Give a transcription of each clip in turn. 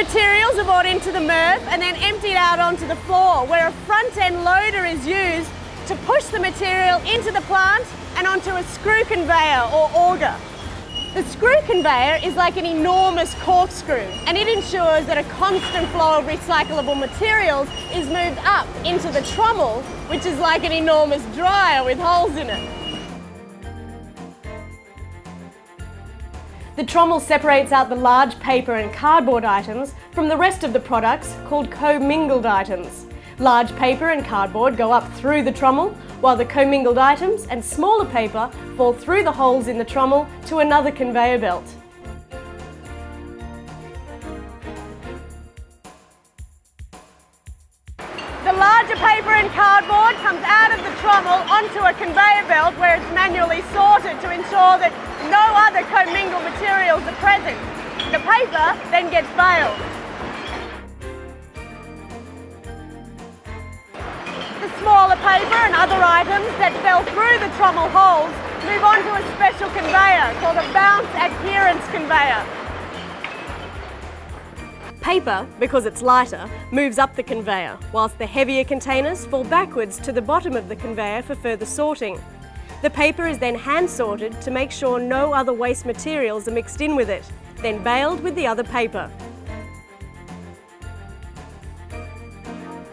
materials are brought into the MRF and then emptied out onto the floor, where a front-end loader is used to push the material into the plant and onto a screw conveyor or auger. The screw conveyor is like an enormous corkscrew, and it ensures that a constant flow of recyclable materials is moved up into the trommel, which is like an enormous dryer with holes in it. The trommel separates out the large paper and cardboard items from the rest of the products, called commingled items. Large paper and cardboard go up through the trommel, while the commingled items and smaller paper fall through the holes in the trommel to another conveyor belt. The larger paper and cardboard comes out of the trommel onto a conveyor belt where it's manually sorted to ensure that no other commingled materials are present. The paper then gets baled. The smaller paper and other items that fell through the trommel holes move on to a special conveyor called a bounce adherence conveyor. Paper, because it's lighter, moves up the conveyor, whilst the heavier containers fall backwards to the bottom of the conveyor for further sorting. The paper is then hand sorted to make sure no other waste materials are mixed in with it, then baled with the other paper.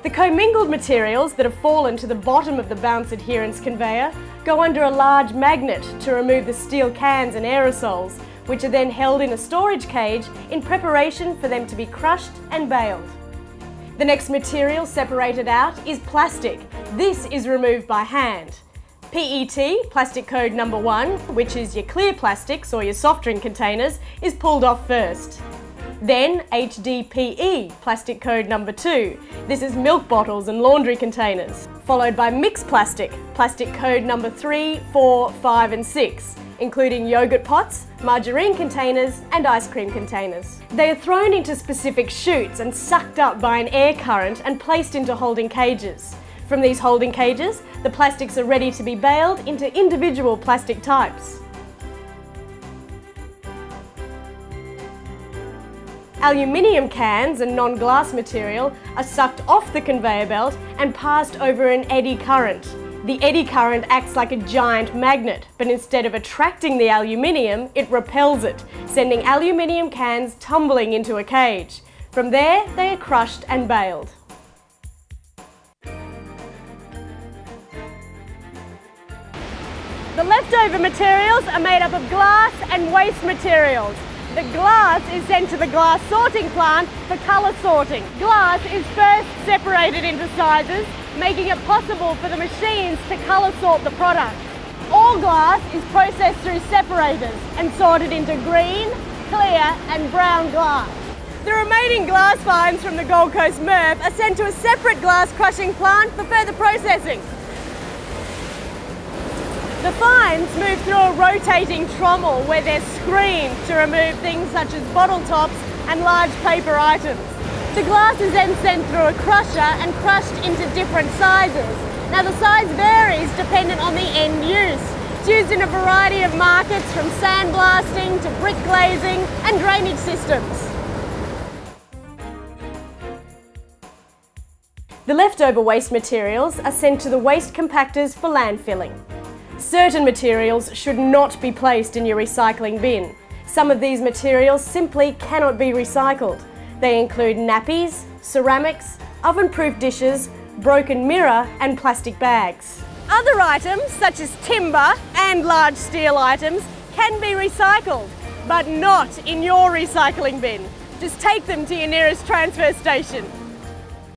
The commingled materials that have fallen to the bottom of the bounce adherence conveyor go under a large magnet to remove the steel cans and aerosols, which are then held in a storage cage in preparation for them to be crushed and baled. The next material separated out is plastic. This is removed by hand. PET, plastic code number 1, which is your clear plastics or your soft drink containers, is pulled off first. Then HDPE, plastic code number 2. This is milk bottles and laundry containers. Followed by mixed plastic, plastic code number 3, 4, 5 and 6, including yogurt pots, margarine containers and ice cream containers. They are thrown into specific chutes and sucked up by an air current and placed into holding cages. From these holding cages, the plastics are ready to be baled into individual plastic types. Aluminium cans and non-glass material are sucked off the conveyor belt and passed over an eddy current. The eddy current acts like a giant magnet, but instead of attracting the aluminium, it repels it, sending aluminium cans tumbling into a cage. From there, they are crushed and baled. The leftover materials are made up of glass and waste materials. The glass is sent to the glass sorting plant for colour sorting. Glass is first separated into sizes, making it possible for the machines to colour sort the product. All glass is processed through separators and sorted into green, clear and brown glass. The remaining glass fines from the Gold Coast MRF are sent to a separate glass crushing plant for further processing. The fines move through a rotating trommel where they're screened to remove things such as bottle tops and large paper items. The glass is then sent through a crusher and crushed into different sizes. Now the size varies dependent on the end use. It's used in a variety of markets from sandblasting to brick glazing and drainage systems. The leftover waste materials are sent to the waste compactors for landfilling. Certain materials should not be placed in your recycling bin. Some of these materials simply cannot be recycled. They include nappies, ceramics, oven-proof dishes, broken mirror and plastic bags. Other items such as timber and large steel items can be recycled, but not in your recycling bin. Just take them to your nearest transfer station.